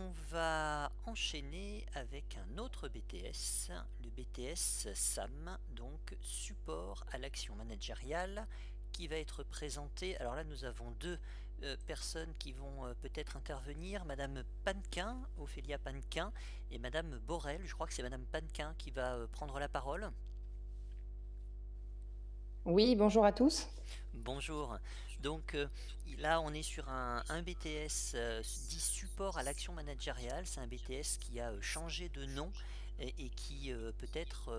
On va enchaîner avec un autre BTS, le BTS SAM, donc support à l'action managériale, qui va être présenté. Alors là, nous avons deux personnes qui vont peut-être intervenir, Madame Panquin, Ophélia Panquin, et Madame Borel. Je crois que c'est Madame Panquin qui va prendre la parole. Oui, bonjour à tous. Bonjour. Donc là, on est sur un BTS dit support à l'action managériale. C'est un BTS qui a changé de nom et qui peut-être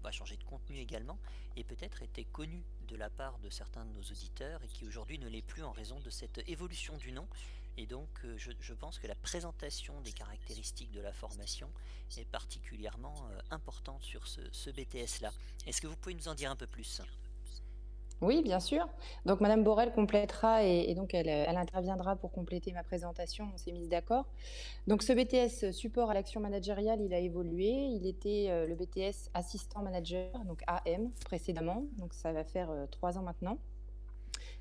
va changer de contenu également et peut-être était connu de la part de certains de nos auditeurs et qui aujourd'hui ne l'est plus en raison de cette évolution du nom. Et donc je pense que la présentation des caractéristiques de la formation est particulièrement importante sur ce BTS-là. Est-ce que vous pouvez nous en dire un peu plus? Oui, bien sûr. Donc Madame Borel complétera et donc elle interviendra pour compléter ma présentation, on s'est mises d'accord. Donc ce BTS support à l'action managériale, il a évolué. Il était, le BTS assistant manager, donc AM précédemment, donc ça va faire, 3 ans maintenant.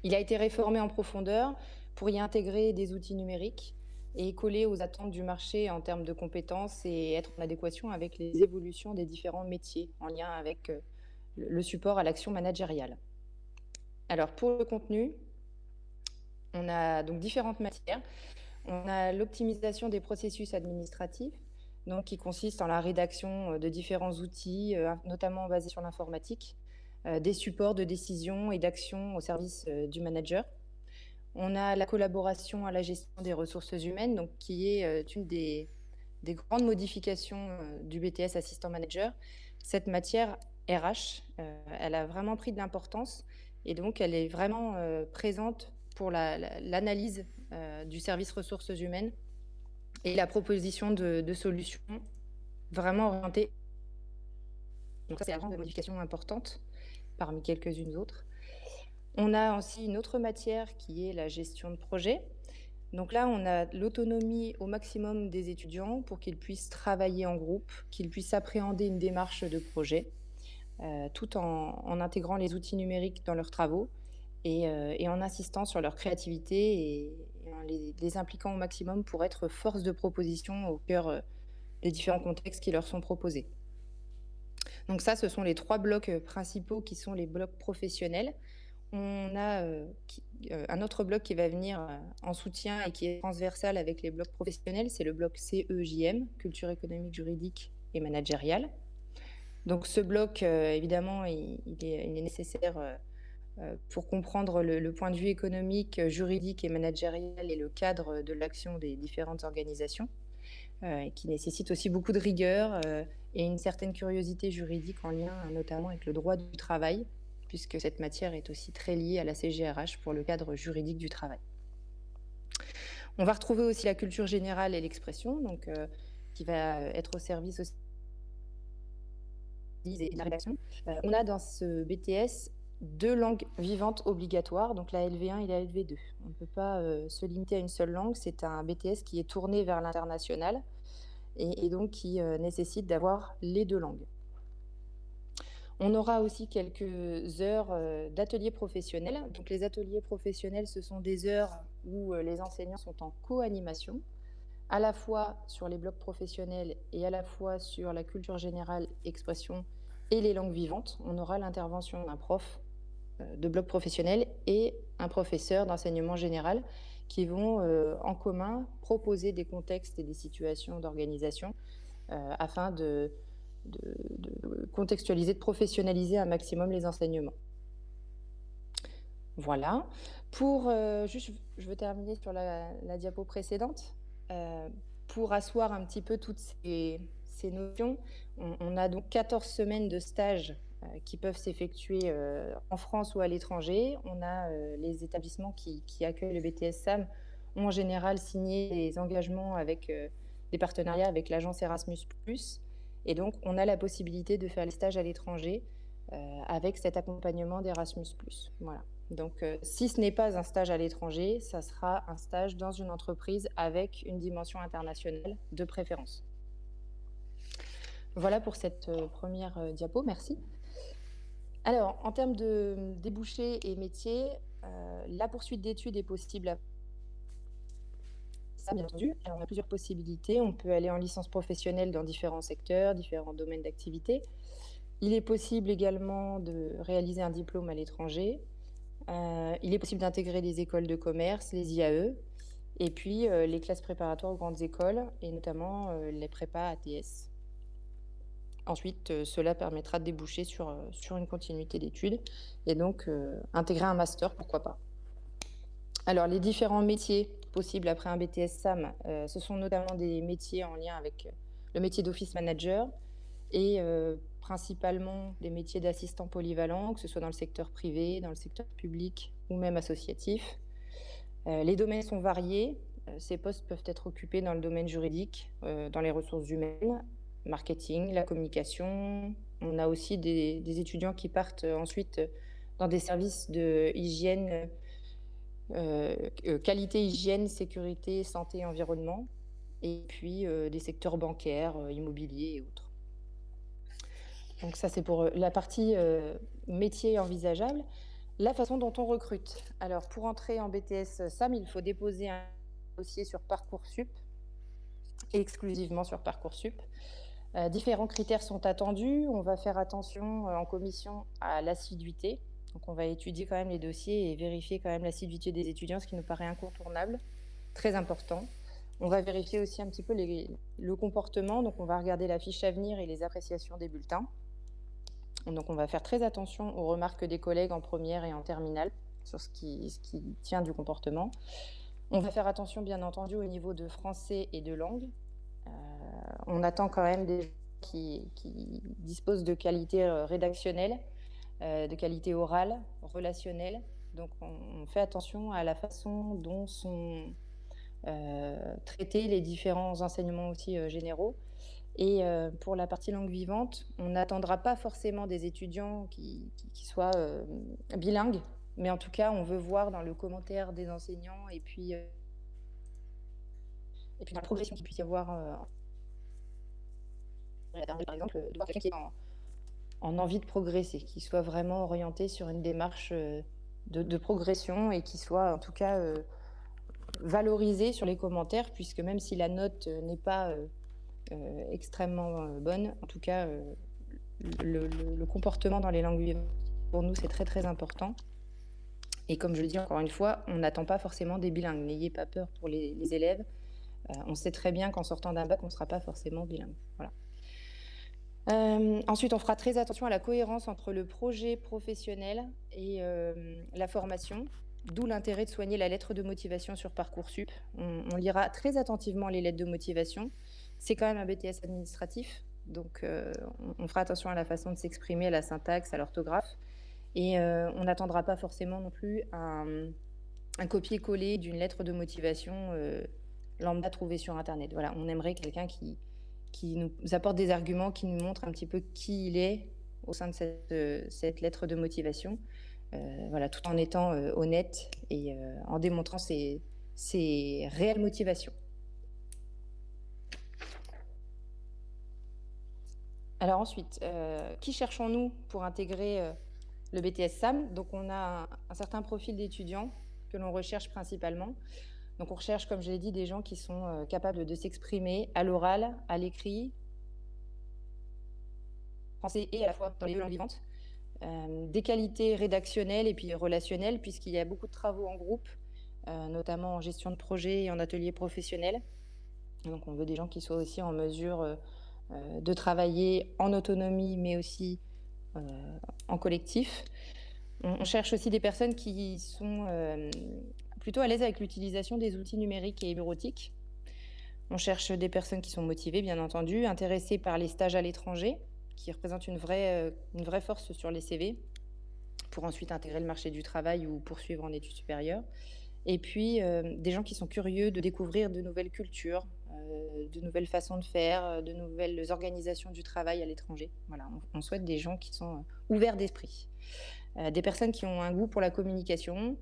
Il a été réformé en profondeur pour y intégrer des outils numériques et coller aux attentes du marché en termes de compétences et être en adéquation avec les évolutions des différents métiers en lien avec, le support à l'action managériale. Alors pour le contenu, on a donc différentes matières. On a l'optimisation des processus administratifs, donc qui consiste en la rédaction de différents outils, notamment basés sur l'informatique, des supports de décision et d'action au service du manager. On a la collaboration à la gestion des ressources humaines, donc qui est une des grandes modifications du BTS assistant manager. Cette matière RH, elle a vraiment pris de l'importance et donc elle est vraiment présente pour l'analyse du service ressources humaines et la proposition de solutions vraiment orientées. Donc ça, c'est la grande modification importante parmi quelques-unes autres. On a aussi une autre matière qui est la gestion de projet. Donc là, on a l'autonomie au maximum des étudiants pour qu'ils puissent travailler en groupe, qu'ils puissent appréhender une démarche de projet, tout en intégrant les outils numériques dans leurs travaux et en insistant sur leur créativité et en les impliquant au maximum pour être force de proposition au cœur des différents contextes qui leur sont proposés. Donc ça, ce sont les 3 blocs principaux qui sont les blocs professionnels. On a un autre bloc qui va venir en soutien et qui est transversal avec les blocs professionnels, c'est le bloc CEJM, culture économique, juridique et managériale. Donc ce bloc, évidemment, il est nécessaire pour comprendre le point de vue économique, juridique et managérial et le cadre de l'action des différentes organisations, et qui nécessite aussi beaucoup de rigueur et une certaine curiosité juridique en lien notamment avec le droit du travail, puisque cette matière est aussi très liée à la CGRH pour le cadre juridique du travail. On va retrouver aussi la culture générale et l'expression, donc qui va être au service aussi de la rédaction. On a dans ce BTS 2 langues vivantes obligatoires, donc la LV1 et la LV2. On ne peut pas se limiter à une seule langue. C'est un BTS qui est tourné vers l'international et donc qui nécessite d'avoir les 2 langues. On aura aussi quelques heures d'ateliers professionnels. Donc les ateliers professionnels, ce sont des heures où les enseignants sont en co-animation, à la fois sur les blocs professionnels et à la fois sur la culture générale, expression et les langues vivantes. On aura l'intervention d'un prof de bloc professionnel et un professeur d'enseignement général qui vont en commun proposer des contextes et des situations d'organisation afin de contextualiser, de professionnaliser un maximum les enseignements. Voilà. Pour juste, je veux terminer sur la diapo précédente. Pour asseoir un petit peu toutes ces notions, on a donc 14 semaines de stage qui peuvent s'effectuer en France ou à l'étranger. On a les établissements qui accueillent le BTS SAM ont en général signé des engagements avec des partenariats avec l'agence Erasmus+. Et donc, on a la possibilité de faire les stages à l'étranger avec cet accompagnement d'Erasmus+. Voilà. Donc, si ce n'est pas un stage à l'étranger, ça sera un stage dans une entreprise avec une dimension internationale de préférence. Voilà pour cette première diapo, merci. Alors, en termes de débouchés et métiers, la poursuite d'études est possible ça, bien entendu. Alors, on a plusieurs possibilités. On peut aller en licence professionnelle dans différents secteurs, différents domaines d'activité. Il est possible également de réaliser un diplôme à l'étranger. Il est possible d'intégrer les écoles de commerce, les IAE, et puis les classes préparatoires aux grandes écoles, et notamment les prépas ATS. Ensuite, cela permettra de déboucher sur une continuité d'études et donc intégrer un master, pourquoi pas. Alors, les différents métiers possibles après un BTS SAM, ce sont notamment des métiers en lien avec le métier d'office manager et principalement des métiers d'assistant polyvalent, que ce soit dans le secteur privé, dans le secteur public ou même associatif. Les domaines sont variés. Ces postes peuvent être occupés dans le domaine juridique, dans les ressources humaines, marketing, la communication. On a aussi des étudiants qui partent ensuite dans des services de hygiène, qualité, hygiène, sécurité, santé et environnement, et puis des secteurs bancaires, immobiliers et autres. Donc ça, c'est pour la partie métier envisageable. La façon dont on recrute. Alors, pour entrer en BTS SAM, il faut déposer un dossier sur Parcoursup, exclusivement sur Parcoursup. Différents critères sont attendus. On va faire attention en commission à l'assiduité. Donc, on va étudier quand même les dossiers et vérifier quand même l'assiduité des étudiants, ce qui nous paraît incontournable, très important. On va vérifier aussi un petit peu le comportement. Donc, on va regarder la fiche à venir et les appréciations des bulletins. Donc, on va faire très attention aux remarques des collègues en première et en terminale sur ce qui tient du comportement. On va faire attention, bien entendu, au niveau de français et de langue. On attend quand même des gens qui disposent de qualités rédactionnelles, de qualité orale, relationnelle. Donc, on fait attention à la façon dont sont traités les différents enseignements aussi généraux. Et pour la partie langue vivante, on n'attendra pas forcément des étudiants qui soient bilingues, mais en tout cas, on veut voir dans le commentaire des enseignants et puis dans la progression qu'il puisse y avoir, par exemple, de voir quelqu'un qui est en envie de progresser, qui soit vraiment orienté sur une démarche de progression et qui soit en tout cas valorisé sur les commentaires, puisque même si la note n'est pas extrêmement bonne. En tout cas, le comportement dans les langues vivantes, pour nous, c'est très, très important. Et comme je le dis encore une fois, on n'attend pas forcément des bilingues. N'ayez pas peur pour les élèves. On sait très bien qu'en sortant d'un bac, on ne sera pas forcément bilingue. Voilà. Ensuite, on fera très attention à la cohérence entre le projet professionnel et la formation, d'où l'intérêt de soigner la lettre de motivation sur Parcoursup. On lira très attentivement les lettres de motivation. C'est quand même un BTS administratif, donc on fera attention à la façon de s'exprimer, à la syntaxe, à l'orthographe. Et on n'attendra pas forcément non plus un copier-coller d'une lettre de motivation lambda trouvée sur Internet. Voilà, on aimerait quelqu'un qui nous apporte des arguments, qui nous montre un petit peu qui il est au sein de cette lettre de motivation. Voilà, tout en étant honnête et en démontrant ses réelles motivations. Alors ensuite, qui cherchons-nous pour intégrer le BTS SAM? Donc on a un certain profil d'étudiants que l'on recherche principalement. Donc on recherche, comme je l'ai dit, des gens qui sont capables de s'exprimer à l'oral, à l'écrit, français et à la fois dans les deux langues vivantes. Des qualités rédactionnelles et puis relationnelles, puisqu'il y a beaucoup de travaux en groupe, notamment en gestion de projet et en atelier professionnel. Donc on veut des gens qui soient aussi en mesure de travailler en autonomie, mais aussi en collectif. On cherche aussi des personnes qui sont plutôt à l'aise avec l'utilisation des outils numériques et bureautiques. On cherche des personnes qui sont motivées, bien entendu, intéressées par les stages à l'étranger, qui représentent une vraie force sur les CV, pour ensuite intégrer le marché du travail ou poursuivre en études supérieures. Et puis, des gens qui sont curieux de découvrir de nouvelles cultures, de nouvelles façons de faire, de nouvelles organisations du travail à l'étranger. Voilà, on souhaite des gens qui sont ouverts d'esprit. Des personnes qui ont un goût pour la communication,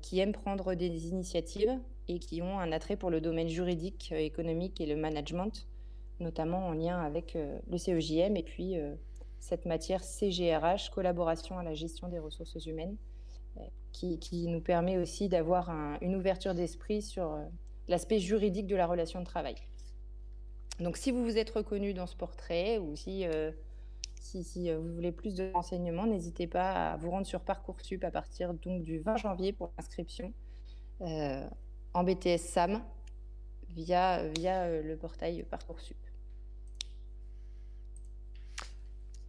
qui aiment prendre des initiatives et qui ont un attrait pour le domaine juridique, économique et le management, notamment en lien avec le CEJM et puis cette matière CGRH, collaboration à la gestion des ressources humaines, qui nous permet aussi d'avoir une ouverture d'esprit sur l'aspect juridique de la relation de travail. Donc si vous vous êtes reconnu dans ce portrait ou si vous voulez plus de renseignements, n'hésitez pas à vous rendre sur Parcoursup à partir donc du 20 janvier pour l'inscription en BTS SAM via le portail Parcoursup.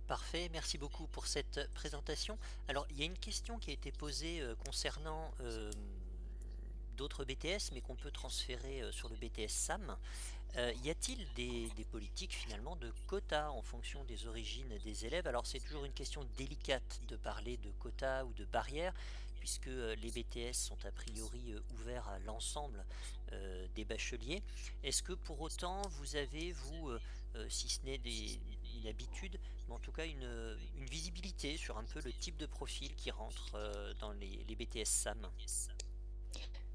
Parfait, merci beaucoup pour cette présentation. Alors, il y a une question qui a été posée concernant d'autres BTS, mais qu'on peut transférer sur le BTS SAM. Y a-t-il des politiques finalement de quotas en fonction des origines des élèves? Alors c'est toujours une question délicate de parler de quotas ou de barrières, puisque les BTS sont a priori ouverts à l'ensemble des bacheliers. Est-ce que pour autant vous avez, vous, si ce n'est une habitude, mais en tout cas une visibilité sur un peu le type de profil qui rentre dans les BTS SAM?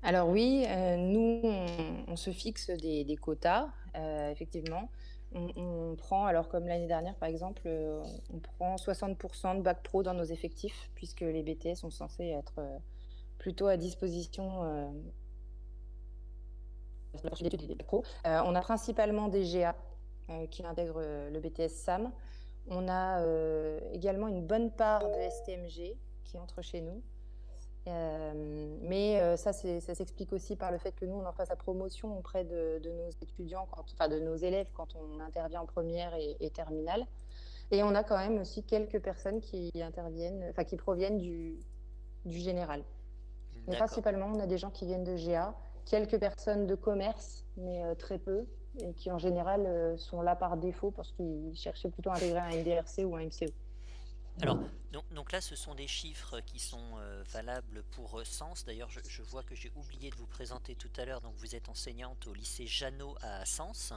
Alors oui, nous, on se fixe des quotas, effectivement. On prend alors comme l'année dernière, par exemple, on prend 60 de bac pro dans nos effectifs puisque les BTS sont censés être, plutôt à disposition, d'études des bacs pro. On a principalement des GA, qui intègrent, le BTS SAM. On a, également une bonne part de STMG qui entre chez nous. Mais ça s'explique aussi par le fait que nous, on en fasse la promotion auprès de nos étudiants, enfin de nos élèves quand on intervient en première et terminale. Et on a quand même aussi quelques personnes qui interviennent, enfin qui proviennent du général. Mais D'accord. principalement, on a des gens qui viennent de GA, quelques personnes de commerce, mais très peu, et qui en général sont là par défaut parce qu'ils cherchaient plutôt à intégrer un NDRC ou un MCO. Alors, donc là, ce sont des chiffres qui sont valables pour Sens. D'ailleurs, je vois que j'ai oublié de vous présenter tout à l'heure. Donc, vous êtes enseignante au lycée Jeannot à Sens.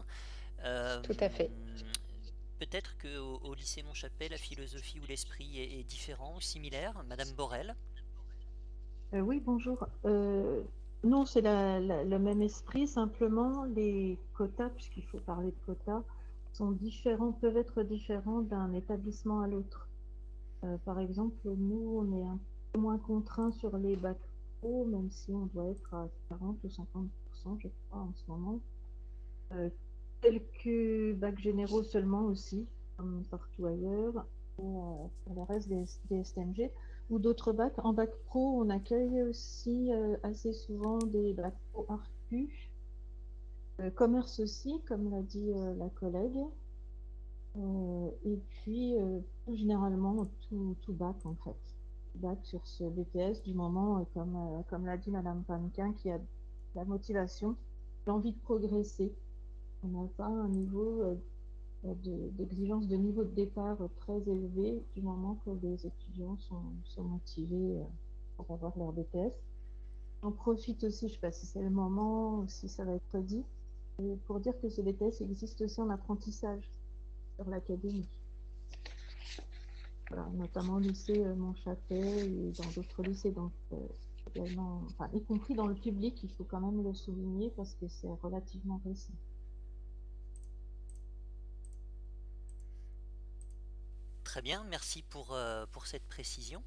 Tout à fait. Peut-être qu'au lycée Montchapel, la philosophie ou l'esprit est différent ou similaire. Madame Borel? Oui, bonjour. Non, c'est le même esprit, simplement les quotas, puisqu'il faut parler de quotas, sont différents, peuvent être différents d'un établissement à l'autre. Par exemple, nous, on est un peu moins contraints sur les bacs pro, même si on doit être à 40 ou 50%, je crois, en ce moment. Quelques bacs généraux seulement aussi, comme partout ailleurs, pour le reste des STMG ou d'autres bacs. En bac pro, on accueille aussi assez souvent des bacs pro arcu, commerce aussi, comme l'a dit la collègue, et puis généralement tout bac en fait. Bac sur ce BTS du moment, comme l'a dit Madame Panquin, qui a la motivation, l'envie de progresser. On n'a pas un niveau d'exigence de niveau de départ très élevé du moment que les étudiants sont motivés pour avoir leur BTS. J'en profite aussi, je ne sais pas si c'est le moment ou si ça va être dit, pour dire que ce BTS existe aussi en apprentissage sur l'académie. Voilà, notamment au lycée Montchapel et dans d'autres lycées, donc également, enfin, y compris dans le public, il faut quand même le souligner parce que c'est relativement récent. Très bien, merci pour cette précision.